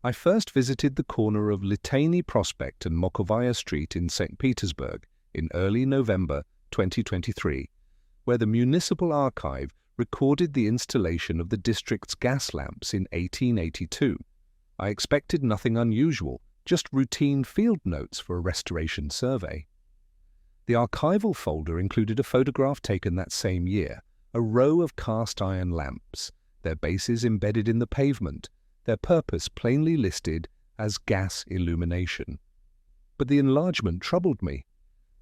I first visited the corner of Litany Prospect and Mokovaya Street in St. Petersburg in early November 2023, where the Municipal Archive recorded the installation of the district's gas lamps in 1882. I expected nothing unusual, just routine field notes for a restoration survey. The archival folder included a photograph taken that same year, a row of cast iron lamps, their bases embedded in the pavement, their purpose plainly listed as gas illumination. But the enlargement troubled me.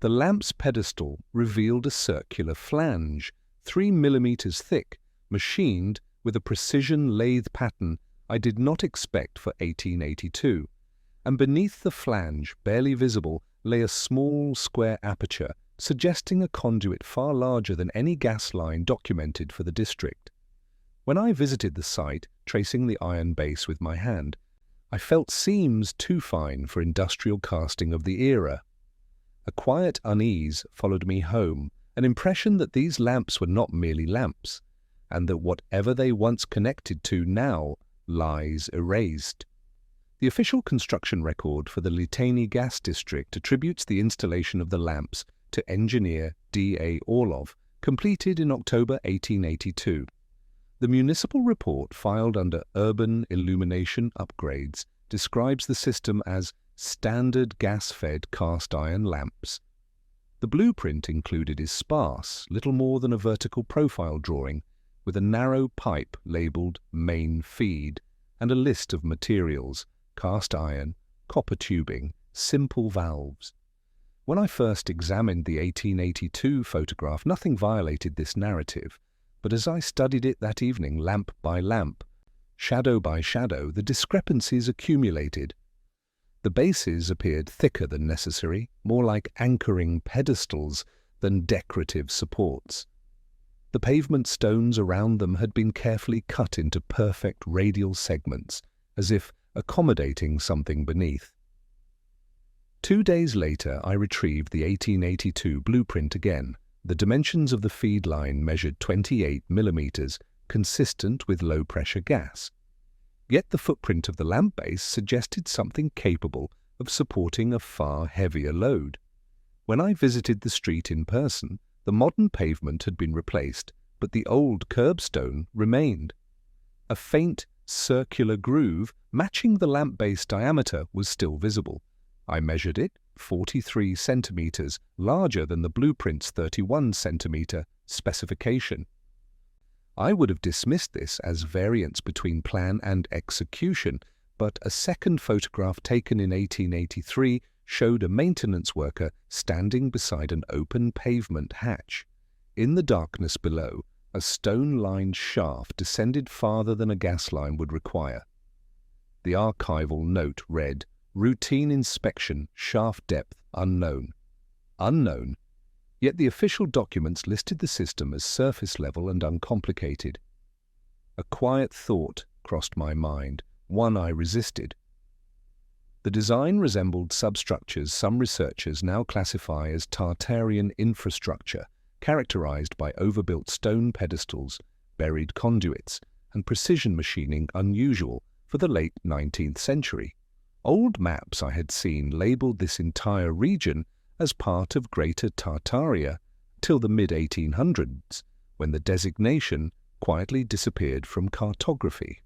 The lamp's pedestal revealed a circular flange, 3 millimeters thick, machined with a precision lathe pattern I did not expect for 1882, and beneath the flange, barely visible, lay a small square aperture, suggesting a conduit far larger than any gas line documented for the district. When I visited the site, tracing the iron base with my hand, I felt seams too fine for industrial casting of the era. A quiet unease followed me home, an impression that these lamps were not merely lamps, and that whatever they once connected to now lies erased. The official construction record for the Litany Gas District attributes the installation of the lamps to engineer D.A. Orlov, completed in October 1882. The municipal report filed under Urban Illumination Upgrades describes the system as standard gas-fed cast iron lamps. The blueprint included is sparse, little more than a vertical profile drawing, with a narrow pipe labelled main feed, and a list of materials: cast iron, copper tubing, simple valves. When I first examined the 1882 photograph, nothing violated this narrative, but as I studied it that evening, lamp by lamp, shadow by shadow, the discrepancies accumulated. The bases appeared thicker than necessary, more like anchoring pedestals than decorative supports. The pavement stones around them had been carefully cut into perfect radial segments, as if accommodating something beneath. 2 days later, I retrieved the 1882 blueprint again. The dimensions of the feed line measured 28 millimeters, consistent with low-pressure gas. Yet the footprint of the lamp base suggested something capable of supporting a far heavier load. When I visited the street in person, the modern pavement had been replaced, but the old curbstone remained. A faint, circular groove matching the lamp base diameter was still visible. I measured it, 43 centimeters, larger than the blueprint's 31 centimeter specification. I would have dismissed this as variance between plan and execution, but a second photograph taken in 1883 showed a maintenance worker standing beside an open pavement hatch. In the darkness below, a stone-lined shaft descended farther than a gas line would require. The archival note read, "Routine inspection, shaft depth unknown." Unknown, yet the official documents listed the system as surface level and uncomplicated. A quiet thought crossed my mind, one I resisted. The design resembled substructures some researchers now classify as Tartarian infrastructure, characterized by overbuilt stone pedestals, buried conduits, and precision machining unusual for the late 19th century. Old maps I had seen labeled this entire region as part of Greater Tartaria till the mid-1800s, when the designation quietly disappeared from cartography.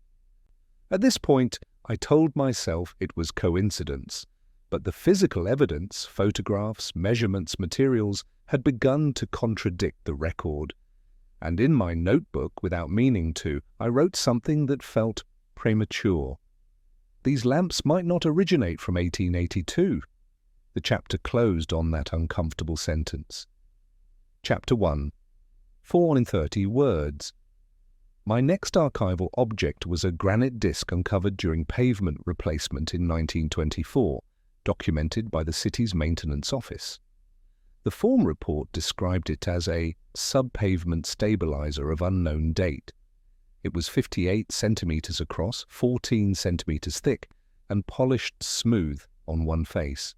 At this point, I told myself it was coincidence, but the physical evidence, photographs, measurements, materials, had begun to contradict the record, and in my notebook, without meaning to, I wrote something that felt premature. These lamps might not originate from 1882. The chapter closed on that uncomfortable sentence. Chapter 1. 4 in 30 words. My next archival object was a granite disc uncovered during pavement replacement in 1924, documented by the city's maintenance office. The form report described it as a sub-pavement stabilizer of unknown date. It was 58 centimeters across, 14 centimeters thick, and polished smooth on one face.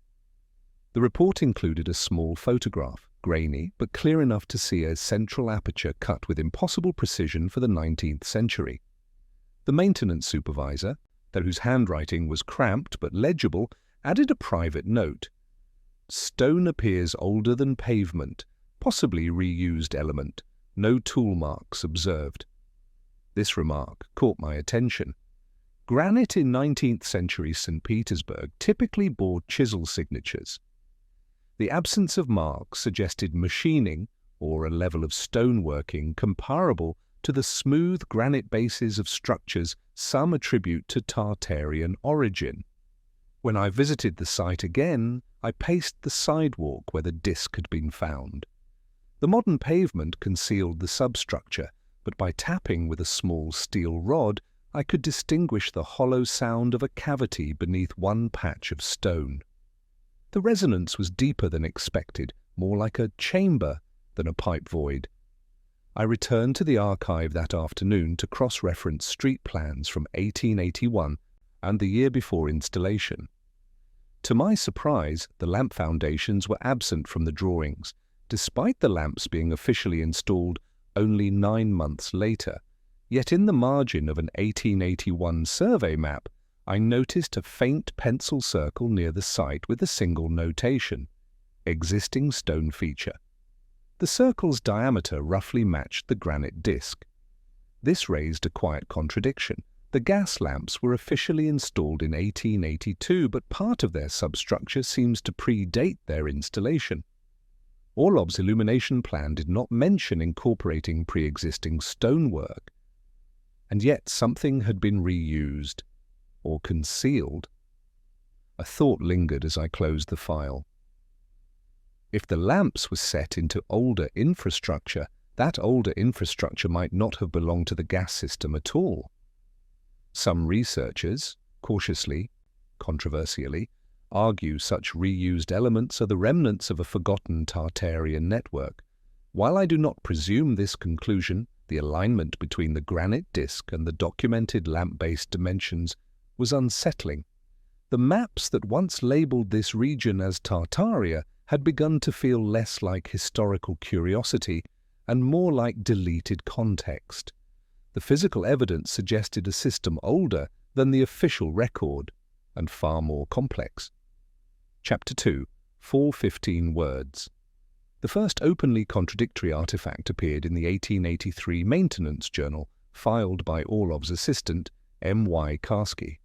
The report included a small photograph, grainy but clear enough to see a central aperture cut with impossible precision for the 19th century. The maintenance supervisor, though whose handwriting was cramped but legible, added a private note. Stone appears older than pavement, possibly reused element. No tool marks observed. This remark caught my attention. Granite in 19th century St. Petersburg typically bore chisel signatures. The absence of marks suggested machining or a level of stoneworking comparable to the smooth granite bases of structures some attribute to Tartarian origin. When I visited the site again, I paced the sidewalk where the disc had been found. The modern pavement concealed the substructure, but by tapping with a small steel rod, I could distinguish the hollow sound of a cavity beneath one patch of stone. The resonance was deeper than expected, more like a chamber than a pipe void. I returned to the archive that afternoon to cross-reference street plans from 1881 and the year before installation. To my surprise, the lamp foundations were absent from the drawings, despite the lamps being officially installed only 9 months later. Yet in the margin of an 1881 survey map, I noticed a faint pencil circle near the site with a single notation: existing stone feature. The circle's diameter roughly matched the granite disc. This raised a quiet contradiction. The gas lamps were officially installed in 1882, but part of their substructure seems to predate their installation. Orlov's illumination plan did not mention incorporating pre-existing stonework, and yet something had been reused or concealed. A thought lingered as I closed the file. If the lamps were set into older infrastructure, that older infrastructure might not have belonged to the gas system at all. Some researchers, cautiously, controversially, argue such reused elements are the remnants of a forgotten Tartarian network. While I do not presume this conclusion, the alignment between the granite disc and the documented lamp-based dimensions was unsettling. The maps that once labelled this region as Tartaria had begun to feel less like historical curiosity and more like deleted context. The physical evidence suggested a system older than the official record and far more complex. Chapter 2. 415 words. The first openly contradictory artifact appeared in the 1883 Maintenance Journal, filed by Orlov's assistant, M.Y. Karski.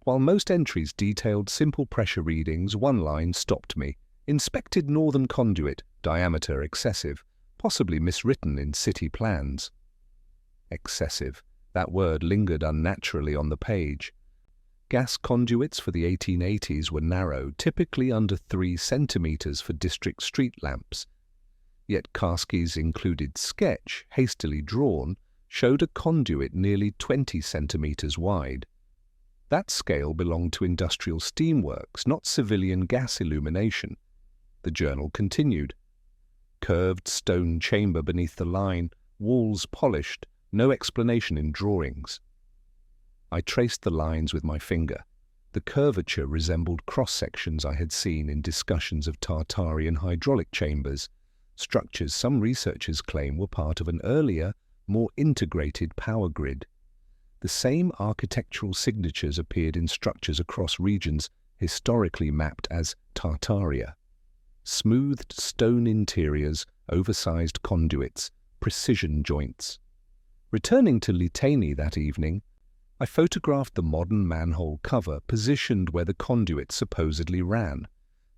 While most entries detailed simple pressure readings, one line stopped me. Inspected northern conduit, diameter excessive, possibly miswritten in city plans. Excessive. That word lingered unnaturally on the page. Gas conduits for the 1880s were narrow, typically under 3 centimeters for district street lamps. Yet Karski's included sketch, hastily drawn, showed a conduit nearly 20 centimeters wide. That scale belonged to industrial steamworks, not civilian gas illumination. The journal continued. Curved stone chamber beneath the line, walls polished, no explanation in drawings. I traced the lines with my finger. The curvature resembled cross-sections I had seen in discussions of Tartarian hydraulic chambers, structures some researchers claim were part of an earlier, more integrated power grid. The same architectural signatures appeared in structures across regions historically mapped as Tartaria. Smoothed stone interiors, oversized conduits, precision joints. Returning to Litani that evening, I photographed the modern manhole cover positioned where the conduit supposedly ran.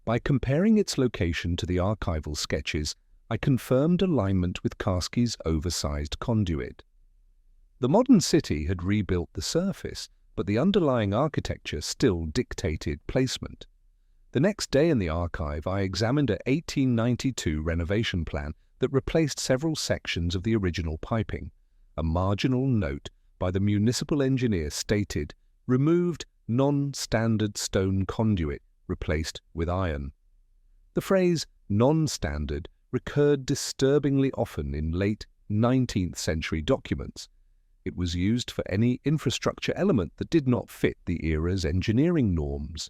By comparing its location to the archival sketches, I confirmed alignment with Karski's oversized conduit. The modern city had rebuilt the surface, but the underlying architecture still dictated placement. The next day in the archive, I examined a 1892 renovation plan that replaced several sections of the original piping. A marginal note by the municipal engineer stated, removed non-standard stone conduit, replaced with iron. The phrase non-standard recurred disturbingly often in late 19th century documents. It was used for any infrastructure element that did not fit the era's engineering norms,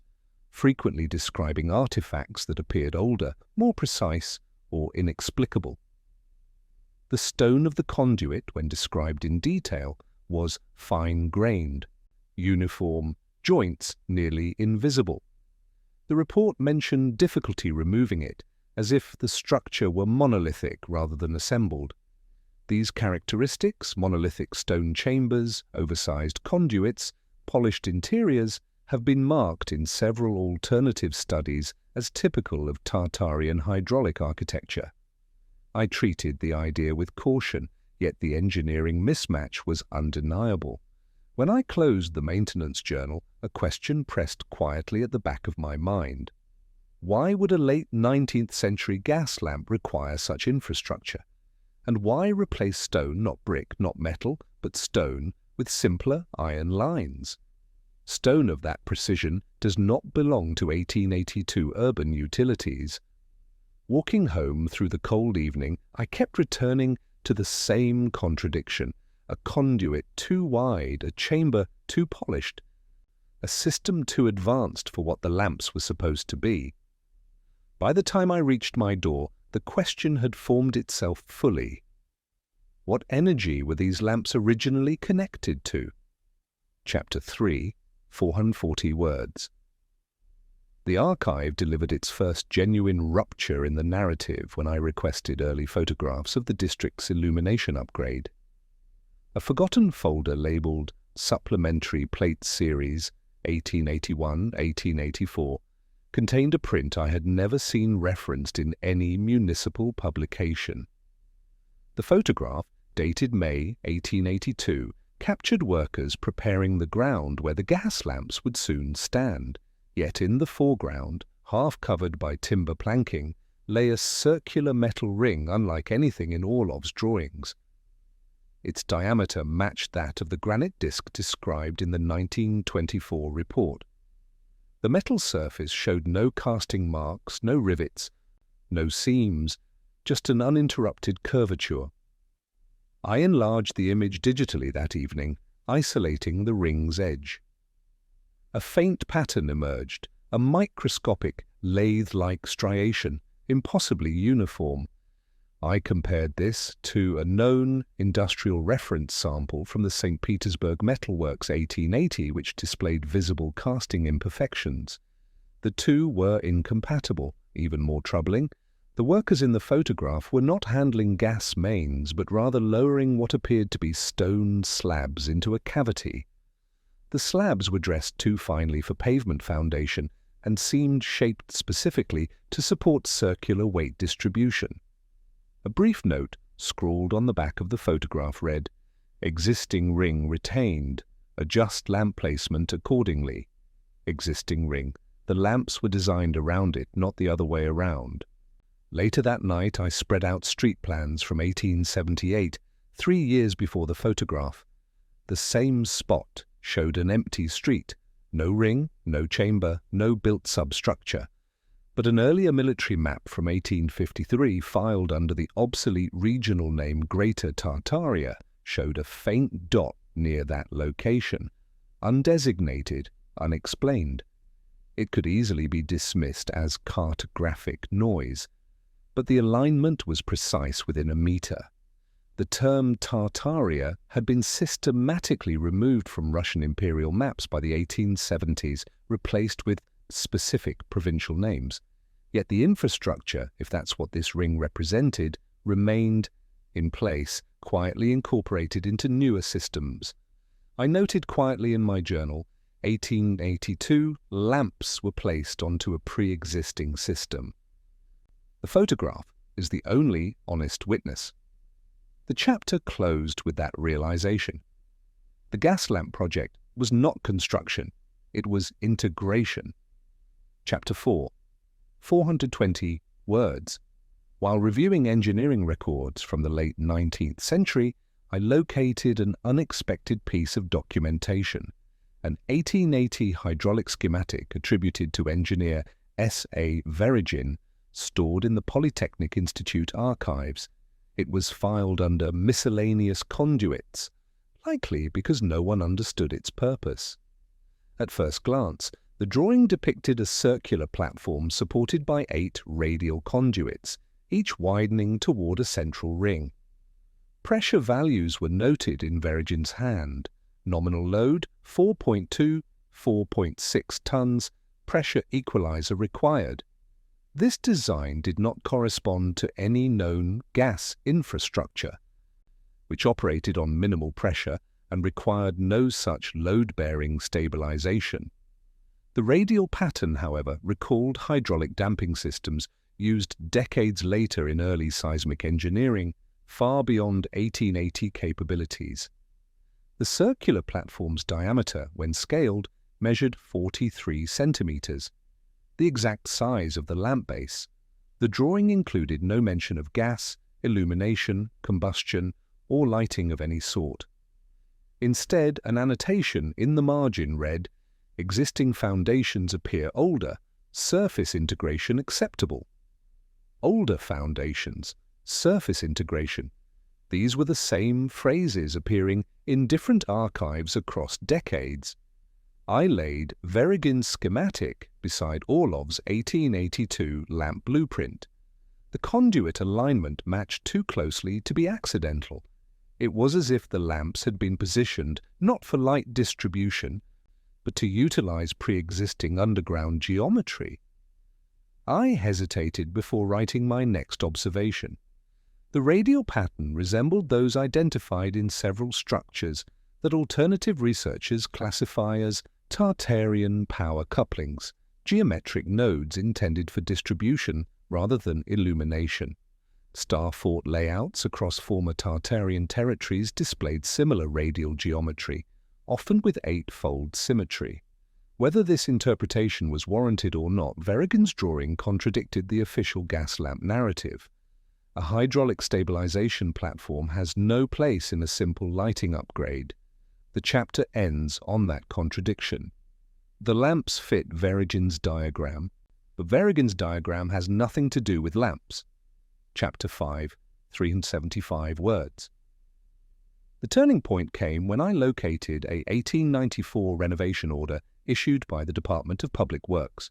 frequently describing artifacts that appeared older, more precise, or inexplicable. The stone of the conduit, when described in detail, was fine-grained. uniform, joints nearly invisible. The report mentioned difficulty removing it, as if the structure were monolithic rather than assembled. These characteristics, monolithic stone chambers, oversized conduits, polished interiors, have been marked in several alternative studies as typical of Tartarian hydraulic architecture. I treated the idea with caution, yet the engineering mismatch was undeniable. When I closed the maintenance journal, a question pressed quietly at the back of my mind. Why would a late 19th century gas lamp require such infrastructure? And why replace stone, not brick, not metal, but stone, with simpler iron lines? Stone of that precision does not belong to 1882 urban utilities. Walking home through the cold evening, I kept returning to the same contradiction. A conduit too wide, a chamber too polished, a system too advanced for what the lamps were supposed to be. By the time I reached my door, the question had formed itself fully. What energy were these lamps originally connected to? Chapter 3, 440 words. The archive delivered its first genuine rupture in the narrative when I requested early photographs of the district's illumination upgrade. A forgotten folder labeled Supplementary Plate Series 1881-1884 contained a print I had never seen referenced in any municipal publication. The photograph, dated May 1882, captured workers preparing the ground where the gas lamps would soon stand, yet in the foreground, half covered by timber planking, lay a circular metal ring unlike anything in Orlov's drawings. Its diameter matched that of the granite disc described in the 1924 report. The metal surface showed no casting marks, no rivets, no seams, just an uninterrupted curvature. I enlarged the image digitally that evening, isolating the ring's edge. A faint pattern emerged, a microscopic, lathe-like striation, impossibly uniform. I compared this to a known industrial reference sample from the St. Petersburg Metalworks 1880, which displayed visible casting imperfections. The two were incompatible. Even more troubling, the workers in the photograph were not handling gas mains, but rather lowering what appeared to be stone slabs into a cavity. The slabs were dressed too finely for pavement foundation and seemed shaped specifically to support circular weight distribution. A brief note, scrawled on the back of the photograph, read, "Existing ring retained. Adjust lamp placement accordingly." Existing ring. The lamps were designed around it, not the other way around. Later that night, I spread out street plans from 1878, 3 years before the photograph. The same spot showed an empty street. No ring, no chamber, no built substructure. But an earlier military map from 1853, filed under the obsolete regional name Greater Tartaria, showed a faint dot near that location, undesignated, unexplained. It could easily be dismissed as cartographic noise, but the alignment was precise within a meter. The term Tartaria had been systematically removed from Russian imperial maps by the 1870s, replaced with specific provincial names. Yet the infrastructure, if that's what this ring represented, remained in place, quietly incorporated into newer systems. I noted quietly in my journal, 1882, lamps were placed onto a pre-existing system. The photograph is the only honest witness. The chapter closed with that realization. The gas lamp project was not construction, it was integration. Chapter 4, 420 words. While reviewing engineering records from the late 19th century, I located an unexpected piece of documentation, an 1880 hydraulic schematic attributed to engineer S.A. Verigin, stored in the Polytechnic Institute archives. It was filed under miscellaneous conduits, likely because no one understood its purpose. At first glance, the drawing depicted a circular platform supported by 8 radial conduits, each widening toward a central ring. Pressure values were noted in Verigin's hand, Nominal load 4.6 tons, pressure equalizer required. This design did not correspond to any known gas infrastructure, which operated on minimal pressure and required no such load-bearing stabilization. The radial pattern, however, recalled hydraulic damping systems used decades later in early seismic engineering, far beyond 1880 capabilities. The circular platform's diameter, when scaled, measured 43 centimeters, the exact size of the lamp base. The drawing included no mention of gas, illumination, combustion, or lighting of any sort. Instead, an annotation in the margin read, "Existing foundations appear older, surface integration acceptable." Older foundations, surface integration. These were the same phrases appearing in different archives across decades. I laid Verrigin's schematic beside Orlov's 1882 lamp blueprint. The conduit alignment matched too closely to be accidental. It was as if the lamps had been positioned not for light distribution, but to utilize pre-existing underground geometry. I hesitated before writing my next observation. The radial pattern resembled those identified in several structures that alternative researchers classify as Tartarian power couplings, geometric nodes intended for distribution rather than illumination. Star fort layouts across former Tartarian territories displayed similar radial geometry, often with eightfold symmetry. Whether this interpretation was warranted or not, Verrigin's drawing contradicted the official gas lamp narrative. A hydraulic stabilization platform has no place in a simple lighting upgrade. The chapter ends on that contradiction. The lamps fit Verrigin's diagram, but Verrigin's diagram has nothing to do with lamps. Chapter 5, 375 words. The turning point came when I located a 1894 renovation order issued by the Department of Public Works.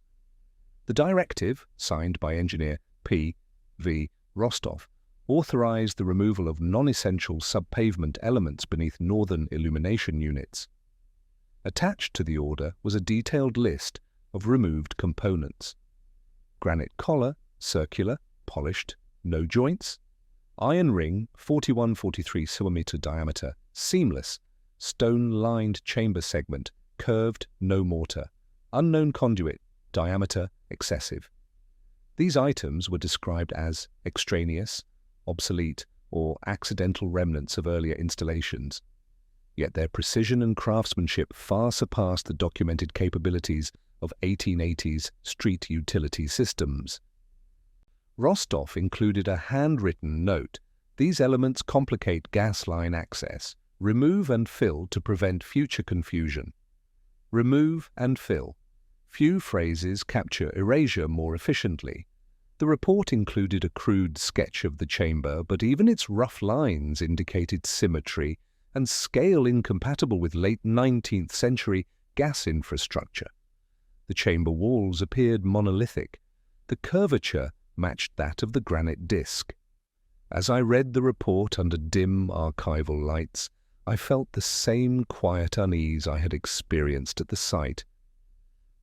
The directive, signed by engineer P. V. Rostov, authorized the removal of non-essential subpavement elements beneath northern illumination units. Attached to the order was a detailed list of removed components: granite collar, circular, polished, no joints; iron ring, 41-43 cm diameter, seamless; stone-lined chamber segment, curved, no mortar; unknown conduit, diameter excessive. These items were described as extraneous, obsolete, or accidental remnants of earlier installations. Yet their precision and craftsmanship far surpassed the documented capabilities of 1880s street utility systems. Rostov included a handwritten note: "These elements complicate gas line access. Remove and fill to prevent future confusion." Remove and fill. Few phrases capture erasure more efficiently. The report included a crude sketch of the chamber, but even its rough lines indicated symmetry and scale incompatible with late 19th century gas infrastructure. The chamber walls appeared monolithic. The curvature matched that of the granite disc. As I read the report under dim archival lights, I felt the same quiet unease I had experienced at the site.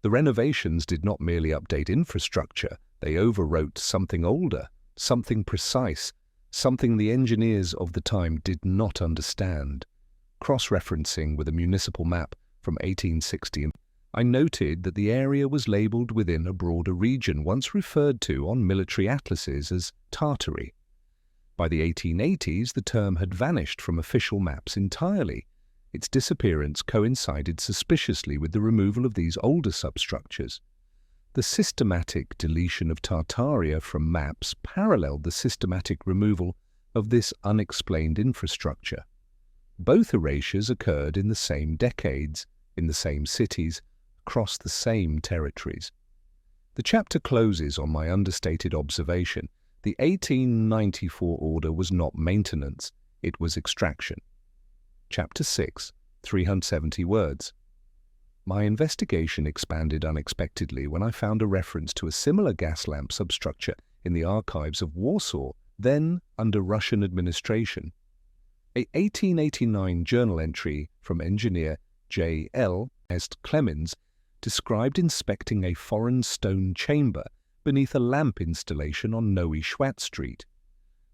The renovations did not merely update infrastructure, they overwrote something older, something precise, something the engineers of the time did not understand. Cross-referencing with a municipal map from 1860, I noted that the area was labelled within a broader region once referred to on military atlases as Tartary. By the 1880s, the term had vanished from official maps entirely. Its disappearance coincided suspiciously with the removal of these older substructures. The systematic deletion of Tartaria from maps paralleled the systematic removal of this unexplained infrastructure. Both erasures occurred in the same decades, in the same cities, across the same territories. The chapter closes on my understated observation. The 1894 order was not maintenance, it was extraction. Chapter 6, 370 words. My investigation expanded unexpectedly when I found a reference to a similar gas lamp substructure in the archives of Warsaw, then under Russian administration. A 1889 journal entry from engineer J. L. Est Clemens described inspecting a foreign stone chamber beneath a lamp installation on Noe Schwat Street.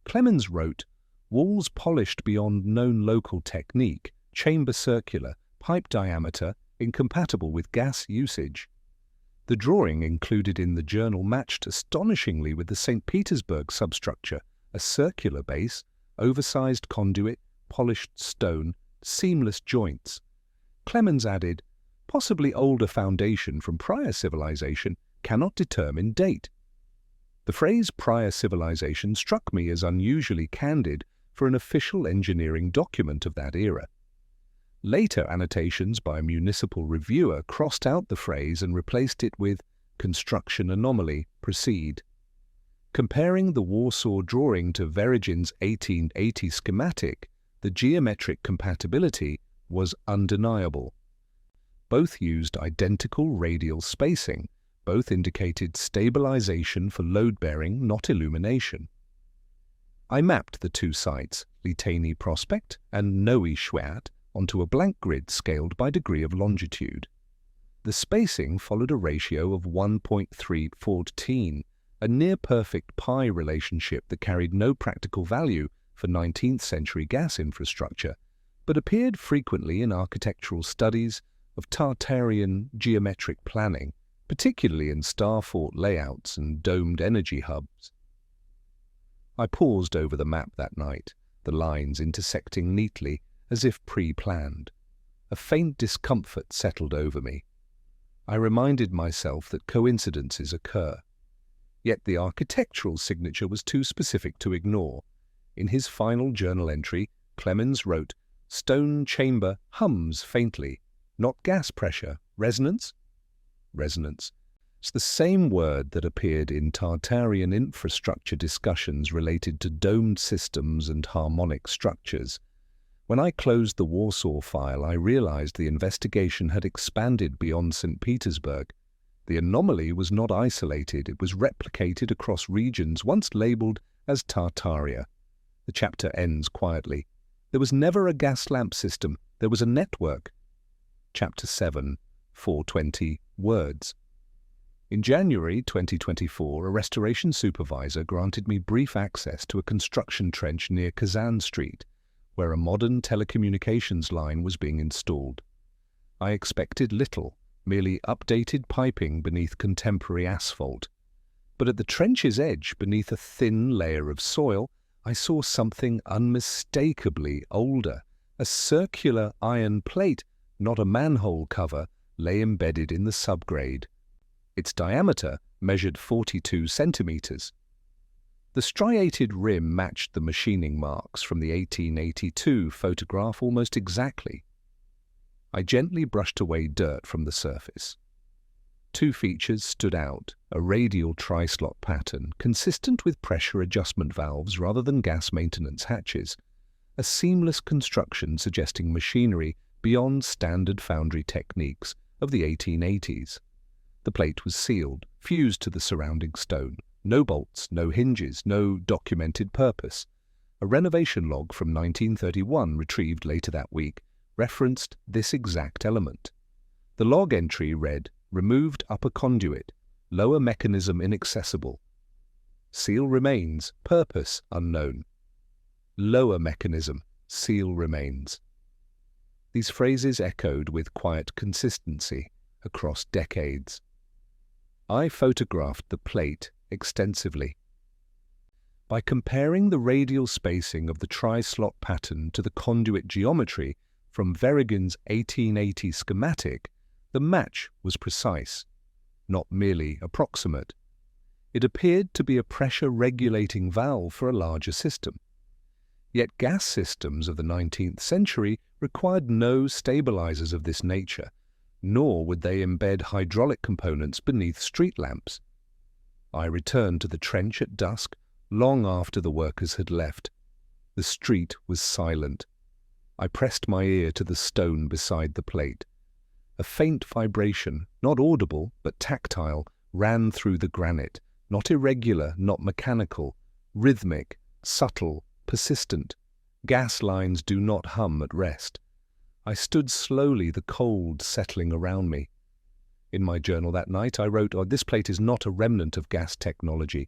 Clemens wrote, "Walls polished beyond known local technique, chamber circular, pipe diameter incompatible with gas usage." The drawing included in the journal matched astonishingly with the St. Petersburg substructure, a circular base, oversized conduit, polished stone, seamless joints. Clemens added, "Possibly older foundation from prior civilization, cannot determine date." The phrase prior civilization struck me as unusually candid for an official engineering document of that era. Later annotations by a municipal reviewer crossed out the phrase and replaced it with construction anomaly, proceed. Comparing the Warsaw drawing to Verygin's 1880 schematic, the geometric compatibility was undeniable. Both used identical radial spacing, both indicated stabilization for load-bearing, not illumination. I mapped the two sites, Litani Prospect and Noe Schwat, onto a blank grid scaled by degree of longitude. The spacing followed a ratio of 1.314, a near-perfect pi relationship that carried no practical value for 19th century gas infrastructure, but appeared frequently in architectural studies of Tartarian geometric planning, particularly in star-fort layouts and domed energy hubs. I paused over the map that night, the lines intersecting neatly as if pre-planned. A faint discomfort settled over me. I reminded myself that coincidences occur. Yet the architectural signature was too specific to ignore. In his final journal entry, Clemens wrote, "Stone chamber hums faintly. Not gas pressure. Resonance?" Resonance. It's the same word that appeared in Tartarian infrastructure discussions related to domed systems and harmonic structures. When I closed the Warsaw file, I realized the investigation had expanded beyond St. Petersburg. The anomaly was not isolated, it was replicated across regions once labeled as Tartaria. The chapter ends quietly. There was never a gas lamp system, there was a network. Chapter 7, 420 words. In January 2024, a restoration supervisor granted me brief access to a construction trench near Kazan Street, where a modern telecommunications line was being installed. I expected little, merely updated piping beneath contemporary asphalt. But at the trench's edge, beneath a thin layer of soil, I saw something unmistakably older. A circular iron plate, not a manhole cover, lay embedded in the subgrade. Its diameter measured 42 centimeters. The striated rim matched the machining marks from the 1882 photograph almost exactly. I gently brushed away dirt from the surface. Two features stood out, a radial tri-slot pattern, consistent with pressure adjustment valves rather than gas maintenance hatches, a seamless construction suggesting machinery beyond standard foundry techniques of the 1880s. The plate was sealed, fused to the surrounding stone. No bolts, no hinges, no documented purpose. A renovation log from 1931, retrieved later that week, referenced this exact element. The log entry read, "Removed upper conduit, lower mechanism inaccessible. Seal remains, purpose unknown. Lower mechanism, seal remains." These phrases echoed with quiet consistency across decades. I photographed the plate extensively. By comparing the radial spacing of the tri-slot pattern to the conduit geometry from Verygin's 1880 schematic, the match was precise, not merely approximate. It appeared to be a pressure-regulating valve for a larger system. Yet gas systems of the 19th century required no stabilizers of this nature, nor would they embed hydraulic components beneath street lamps. I returned to the trench at dusk, long after the workers had left. The street was silent. I pressed my ear to the stone beside the plate. A faint vibration, not audible but tactile, ran through the granite, not irregular, not mechanical, rhythmic, subtle, persistent. Gas lines do not hum at rest. I stood slowly, the cold settling around me. In my journal that night I wrote, "This plate is not a remnant of gas technology.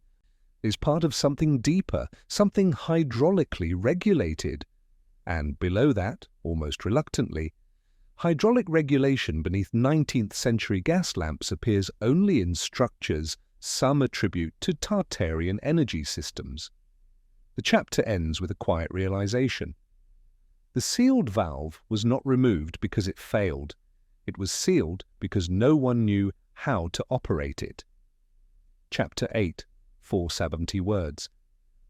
It is part of something deeper, something hydraulically regulated." And below that, almost reluctantly, hydraulic regulation beneath 19th century gas lamps appears only in structures some attribute to Tartarian energy systems. The chapter ends with a quiet realization. The sealed valve was not removed because it failed. It was sealed because no one knew how to operate it. Chapter 8, 470 words.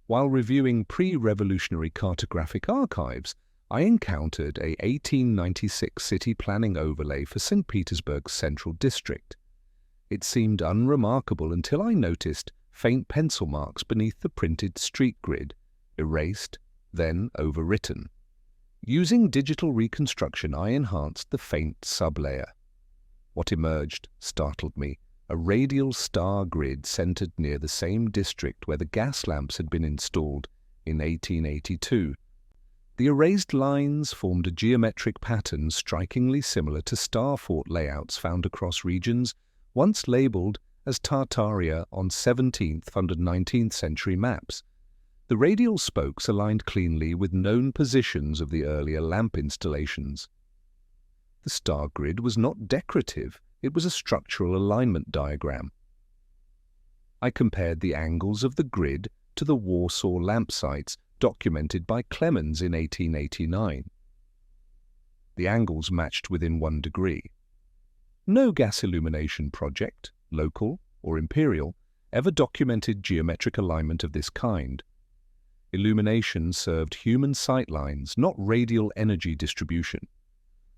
While reviewing pre-revolutionary cartographic archives, I encountered a 1896 city planning overlay for St. Petersburg's central district. It seemed unremarkable until I noticed faint pencil marks beneath the printed street grid, erased, then overwritten. Using digital reconstruction, I enhanced the faint sublayer. What emerged startled me: a radial star grid centered near the same district where the gas lamps had been installed in 1882. The erased lines formed a geometric pattern strikingly similar to star fort layouts found across regions once labelled as Tartaria on 17th and 19th century maps. The radial spokes aligned cleanly with known positions of the earlier lamp installations. The star grid was not decorative, it was a structural alignment diagram. I compared the angles of the grid to the Warsaw lamp sites documented by Clemens in 1889. The angles matched within 1 degree. No gas illumination project, local or imperial, ever documented geometric alignment of this kind. Illumination served human sightlines, not radial energy distribution.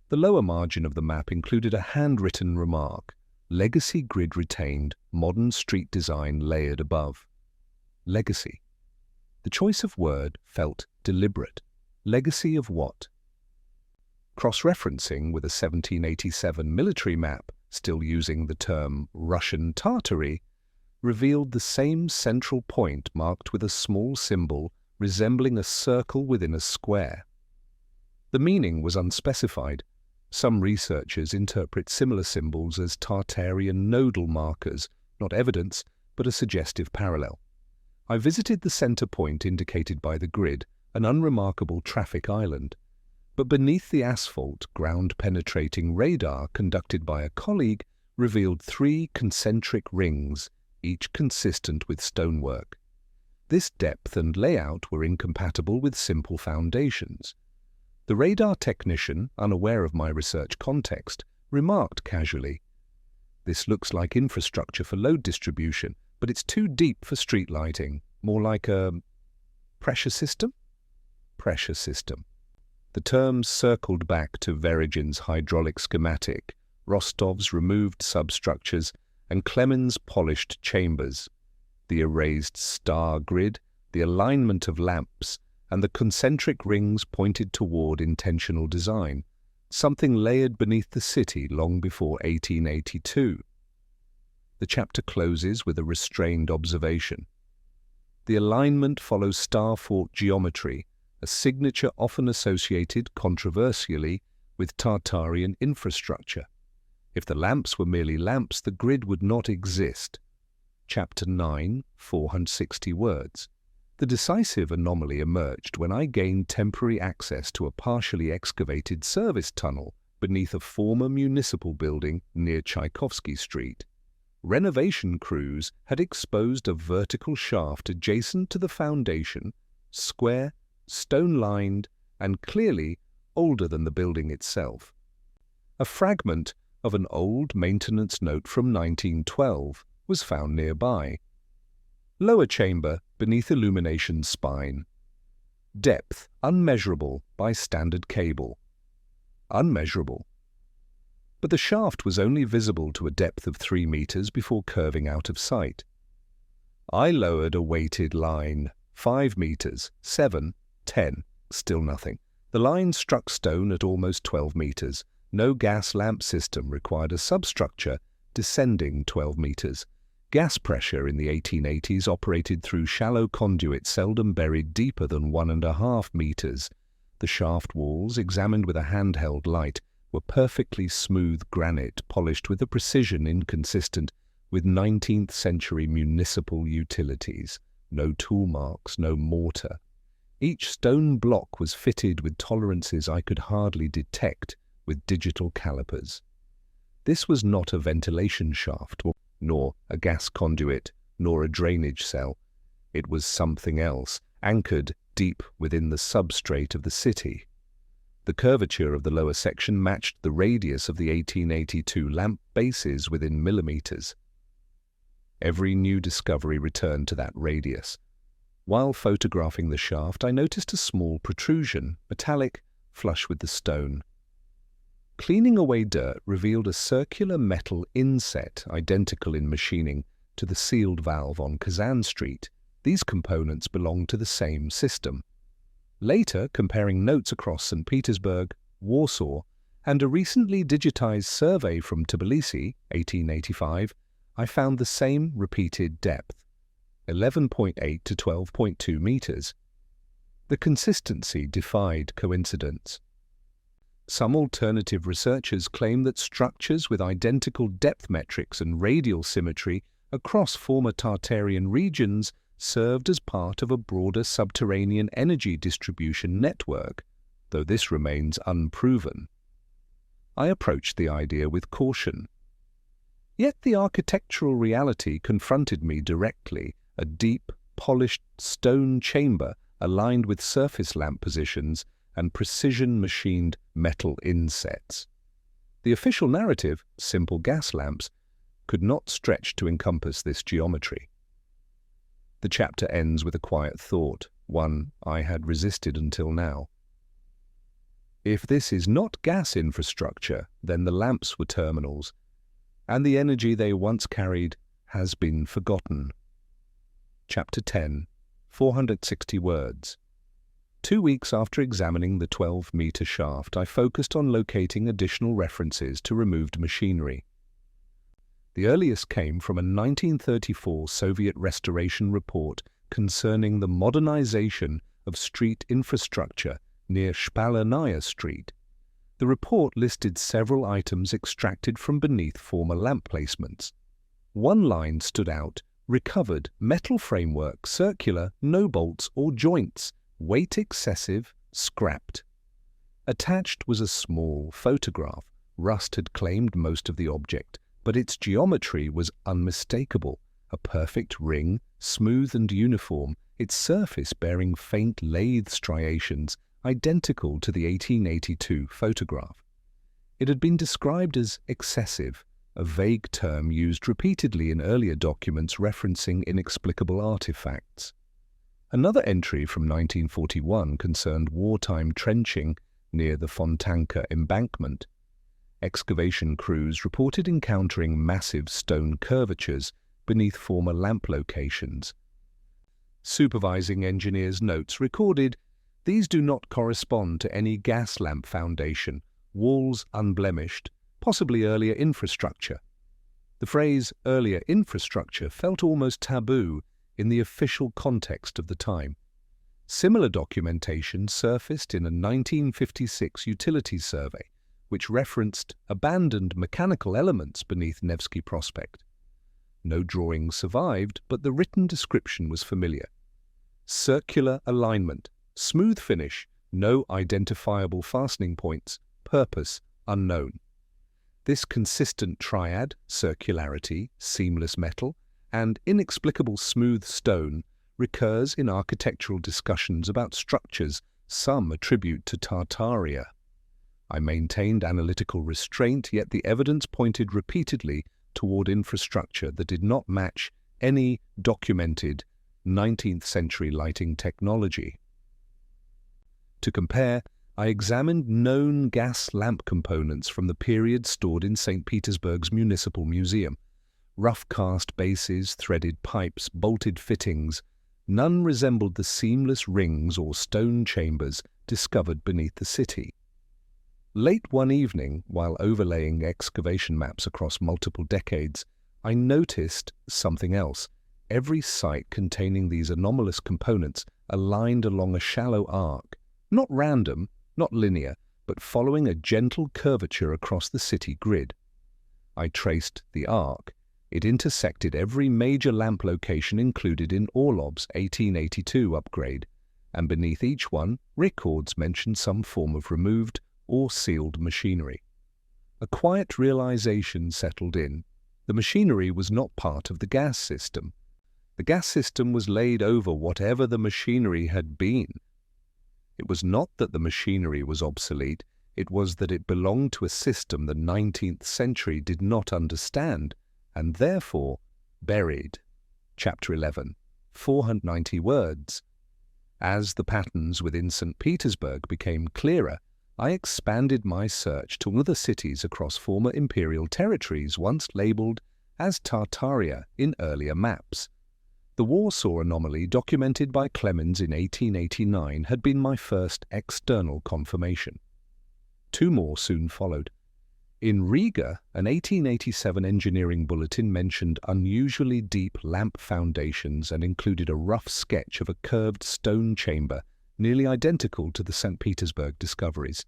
The lower margin of the map included a handwritten remark: "Legacy grid retained, modern street design layered above." Legacy. The choice of word felt deliberate. Legacy of what? Cross-referencing with a 1787 military map, still using the term Russian Tartary, revealed the same central point marked with a small symbol resembling a circle within a square. The meaning was unspecified. Some researchers interpret similar symbols as Tartarian nodal markers, not evidence, but a suggestive parallel. I visited the center point indicated by the grid, an unremarkable traffic island. But beneath the asphalt, ground-penetrating radar conducted by a colleague revealed 3 concentric rings, each consistent with stonework. This depth and layout were incompatible with simple foundations. The radar technician, unaware of my research context, remarked casually, "This looks like infrastructure for load distribution, but it's too deep for street lighting, more like a pressure system?" Pressure system. The terms circled back to Verygin's hydraulic schematic, Rostov's removed substructures, and Clemens' polished chambers. The erased star grid, the alignment of lamps, and the concentric rings pointed toward intentional design, something layered beneath the city long before 1882. The chapter closes with a restrained observation. The alignment follows star fort geometry, a signature often associated, controversially, with Tartarian infrastructure. If the lamps were merely lamps, the grid would not exist. Chapter 9, 460 words. The decisive anomaly emerged when I gained temporary access to a partially excavated service tunnel beneath a former municipal building near Tchaikovsky Street. Renovation crews had exposed a vertical shaft adjacent to the foundation, square, stone-lined, and clearly older than the building itself. A fragment of an old maintenance note from 1912 was found nearby. Lower chamber beneath illumination spine. Depth unmeasurable by standard cable. Unmeasurable. But the shaft was only visible to a depth of 3 meters before curving out of sight. I lowered a weighted line, 5 meters, 7, 10, still nothing. The line struck stone at almost 12 meters. No gas lamp system required a substructure descending 12 meters. Gas pressure in the 1880s operated through shallow conduits seldom buried deeper than 1.5 meters, The shaft walls, examined with a handheld light, were perfectly smooth granite polished with a precision inconsistent with 19th century municipal utilities. No tool marks, no mortar. Each stone block was fitted with tolerances I could hardly detect with digital calipers. This was not a ventilation shaft, nor a gas conduit, nor a drainage cell. It was something else, anchored deep within the substrate of the city. The curvature of the lower section matched the radius of the 1882 lamp bases within millimeters. Every new discovery returned to that radius. While photographing the shaft, I noticed a small protrusion, metallic, flush with the stone. Cleaning away dirt revealed a circular metal inset identical in machining to the sealed valve on Kazan Street. These components belonged to the same system. Later, comparing notes across St. Petersburg, Warsaw, and a recently digitized survey from Tbilisi, 1885, I found the same repeated depth, 11.8 to 12.2 meters. The consistency defied coincidence. Some alternative researchers claim that structures with identical depth metrics and radial symmetry across former Tartarian regions served as part of a broader subterranean energy distribution network, though this remains unproven. I approached the idea with caution. Yet the architectural reality confronted me directly, a deep, polished stone chamber aligned with surface lamp positions and precision-machined metal insets. The official narrative, simple gas lamps, could not stretch to encompass this geometry. The chapter ends with a quiet thought, one I had resisted until now. If this is not gas infrastructure, then the lamps were terminals, and the energy they once carried has been forgotten. Chapter 10, 460 words. 2 weeks after examining the 12-meter shaft, I focused on locating additional references to removed machinery. The earliest came from a 1934 Soviet restoration report concerning the modernization of street infrastructure near Spalanaya Street. The report listed several items extracted from beneath former lamp placements. One line stood out: recovered metal framework, circular, no bolts or joints, weight excessive, scrapped. Attached was a small photograph. Rust had claimed most of the object, but its geometry was unmistakable, a perfect ring, smooth and uniform, its surface bearing faint lathe striations identical to the 1882 photograph. It had been described as excessive, a vague term used repeatedly in earlier documents referencing inexplicable artifacts. Another entry from 1941 concerned wartime trenching near the Fontanka embankment. Excavation crews reported encountering massive stone curvatures beneath former lamp locations. Supervising engineers' notes recorded, "These do not correspond to any gas lamp foundation, walls unblemished, possibly earlier infrastructure." The phrase "earlier infrastructure" felt almost taboo in the official context of the time. Similar documentation surfaced in a 1956 utilities survey, which referenced abandoned mechanical elements beneath Nevsky Prospect. No drawing survived, but the written description was familiar. Circular alignment, smooth finish, no identifiable fastening points, purpose unknown. This consistent triad, circularity, seamless metal, and inexplicable smooth stone, recurs in architectural discussions about structures some attribute to Tartaria. I maintained analytical restraint, yet the evidence pointed repeatedly toward infrastructure that did not match any documented 19th century lighting technology. To compare, I examined known gas lamp components from the period stored in St. Petersburg's Municipal Museum. Rough cast bases, threaded pipes, bolted fittings, none resembled the seamless rings or stone chambers discovered beneath the city. Late one evening, while overlaying excavation maps across multiple decades, I noticed something else. Every site containing these anomalous components aligned along a shallow arc, Not random, not linear, but following a gentle curvature across the city grid. I traced the arc. It intersected every major lamp location included in Orlov's 1882 upgrade, and beneath each one, records mentioned some form of removed or sealed machinery. A quiet realization settled in. The machinery was not part of the gas system. The gas system was laid over whatever the machinery had been. It was not that the machinery was obsolete, it was that it belonged to a system the 19th century did not understand, and therefore buried. Chapter 11, 490 words. As the patterns within St. Petersburg became clearer, I expanded my search to other cities across former imperial territories once labelled as Tartaria in earlier maps. The Warsaw anomaly documented by Clemens in 1889 had been my first external confirmation. Two more soon followed. In Riga, an 1887 engineering bulletin mentioned unusually deep lamp foundations and included a rough sketch of a curved stone chamber nearly identical to the St. Petersburg discoveries.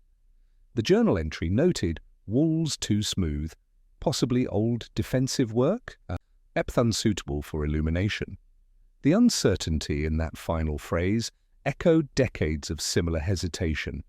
The journal entry noted walls too smooth, possibly old defensive work, depth unsuitable for illumination. The uncertainty in that final phrase echoed decades of similar hesitation.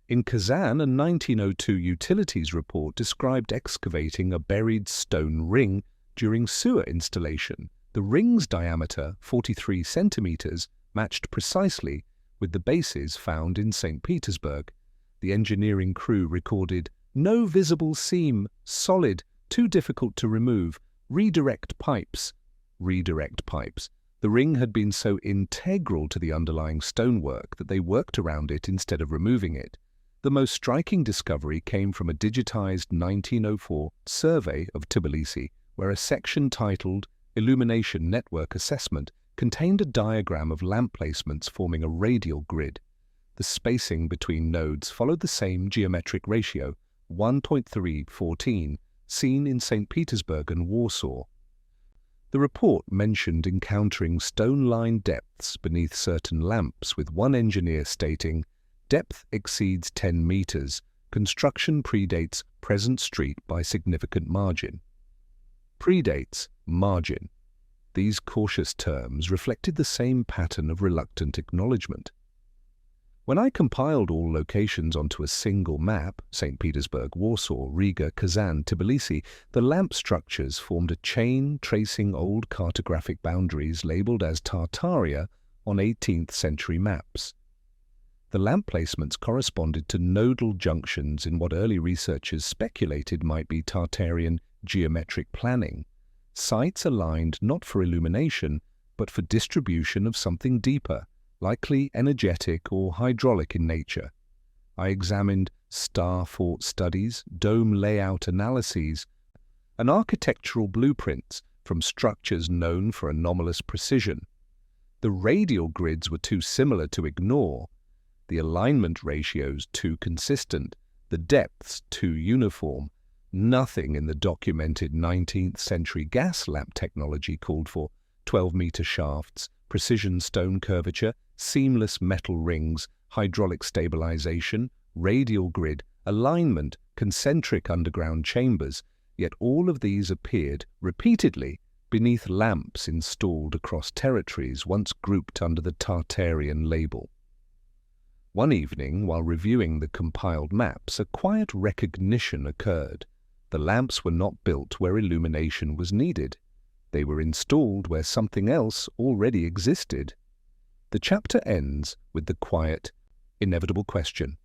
In Kazan, a 1902 utilities report described excavating a buried stone ring during sewer installation. The ring's diameter, 43 centimeters, matched precisely with the bases found in St. Petersburg. The engineering crew recorded, "No visible seam, solid, too difficult to remove, redirect pipes." Redirect pipes. The ring had been so integral to the underlying stonework that they worked around it instead of removing it. The most striking discovery came from a digitized 1904 survey of Tbilisi, where a section titled Illumination Network Assessment contained a diagram of lamp placements forming a radial grid. The spacing between nodes followed the same geometric ratio, 1.314, seen in St. Petersburg and Warsaw. The report mentioned encountering stone-lined depths beneath certain lamps, with one engineer stating, "Depth exceeds 10 meters. Construction predates present street by significant margin." Predates, margin. These cautious terms reflected the same pattern of reluctant acknowledgement. When I compiled all locations onto a single map, St. Petersburg, Warsaw, Riga, Kazan, Tbilisi, the lamp structures formed a chain tracing old cartographic boundaries labelled as Tartaria on 18th century maps. The lamp placements corresponded to nodal junctions in what early researchers speculated might be Tartarian geometric planning, sites aligned not for illumination, but for distribution of something deeper, likely energetic or hydraulic in nature. I examined star fort studies, dome layout analyses, and architectural blueprints from structures known for anomalous precision. The radial grids were too similar to ignore, the alignment ratios too consistent, the depths too uniform. Nothing in the documented 19th century gas lamp technology called for 12-meter shafts, precision stone curvature, seamless metal rings, hydraulic stabilization, radial grid, alignment, concentric underground chambers, yet all of these appeared repeatedly beneath lamps installed across territories once grouped under the Tartarian label. One evening, while reviewing the compiled maps, a quiet recognition occurred. The lamps were not built where illumination was needed. They were installed where something else already existed. The chapter ends with the quiet, inevitable question.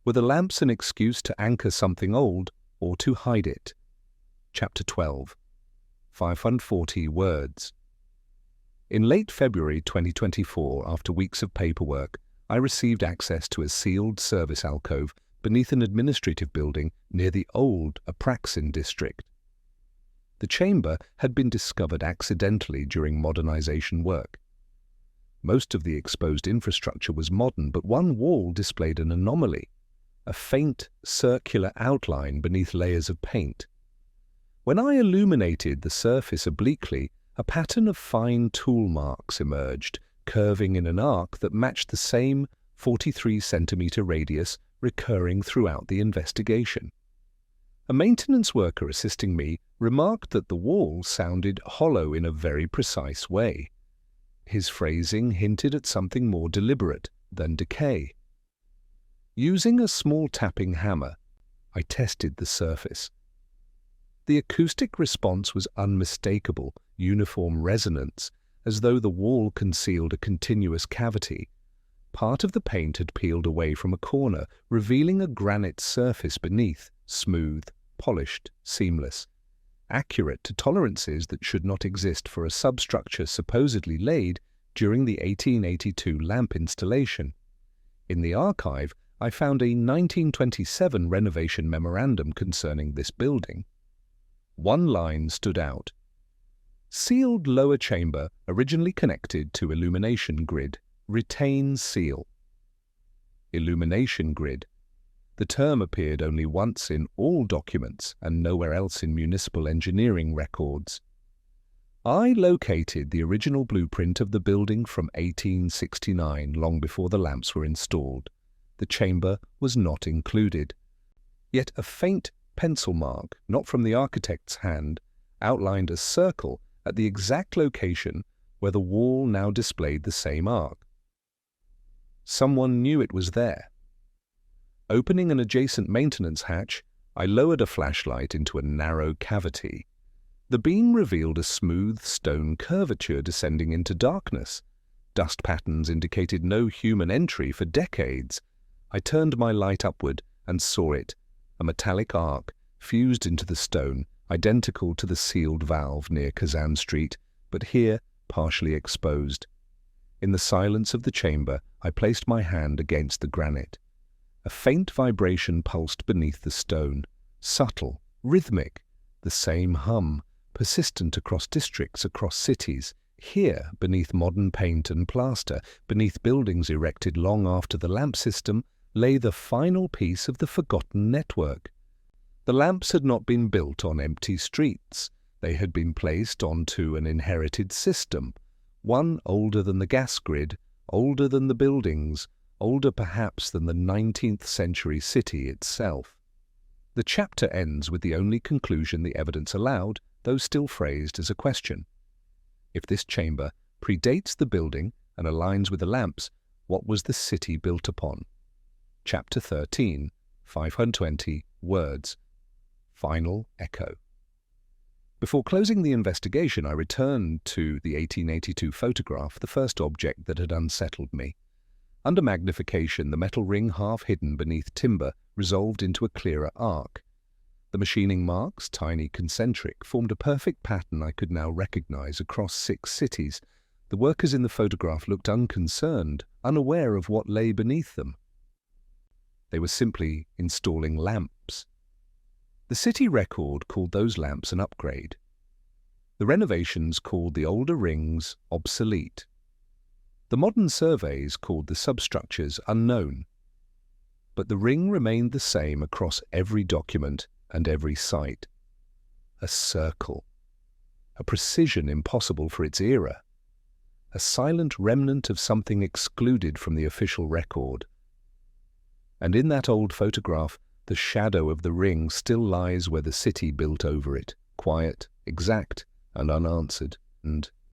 Were the lamps an excuse to anchor something old or to hide it? Chapter 12, 540 words. In late February 2024, after weeks of paperwork, I received access to a sealed service alcove beneath an administrative building near the old Apraxin district. The chamber had been discovered accidentally during modernization work. Most of the exposed infrastructure was modern, but one wall displayed an anomaly, a faint circular outline beneath layers of paint. When I illuminated the surface obliquely, a pattern of fine tool marks emerged, curving in an arc that matched the same 43-centimetre radius recurring throughout the investigation. A maintenance worker assisting me remarked that the wall sounded hollow in a very precise way. His phrasing hinted at something more deliberate than decay. Using a small tapping hammer, I tested the surface. The acoustic response was unmistakable, uniform resonance, as though the wall concealed a continuous cavity. Part of the paint had peeled away from a corner, revealing a granite surface beneath, smooth, polished, seamless, accurate to tolerances that should not exist for a substructure supposedly laid during the 1882 lamp installation. In the archive, I found a 1927 renovation memorandum concerning this building. One line stood out. Sealed lower chamber originally connected to illumination grid. Retains seal. Illumination grid. The term appeared only once in all documents and nowhere else in municipal engineering records. I located the original blueprint of the building from 1869, long before the lamps were installed. The chamber was not included. Yet a faint pencil mark, not from the architect's hand, outlined a circle at the exact location where the wall now displayed the same arc. Someone knew it was there. Opening an adjacent maintenance hatch, I lowered a flashlight into a narrow cavity. The beam revealed a smooth stone curvature descending into darkness. Dust patterns indicated no human entry for decades. I turned my light upward and saw it, a metallic arc fused into the stone, identical to the sealed valve near Kazan Street, but here partially exposed. In the silence of the chamber, I placed my hand against the granite. A faint vibration pulsed beneath the stone, subtle, rhythmic, the same hum, persistent across districts, across cities. Here, beneath modern paint and plaster, beneath buildings erected long after the lamp system, lay the final piece of the forgotten network. The lamps had not been built on empty streets. They had been placed onto an inherited system, one older than the gas grid, older than the buildings, older perhaps than the 19th century city itself. The chapter ends with the only conclusion the evidence allowed, though still phrased as a question. If this chamber predates the building and aligns with the lamps, what was the city built upon? Chapter 13, 520 words. Final echo. Before closing the investigation, I returned to the 1882 photograph, the first object that had unsettled me. Under magnification, the metal ring half hidden beneath timber resolved into a clearer arc. The machining marks, tiny concentric, formed a perfect pattern I could now recognize across 6 cities. The workers in the photograph looked unconcerned, unaware of what lay beneath them. They were simply installing lamps. The city record called those lamps an upgrade. The renovations called the older rings obsolete. The modern surveys called the substructures unknown. But the ring remained the same across every document and every site. A circle. A precision impossible for its era. A silent remnant of something excluded from the official record. And in that old photograph, the shadow of the ring still lies where the city built over it, quiet, exact, and unanswered, and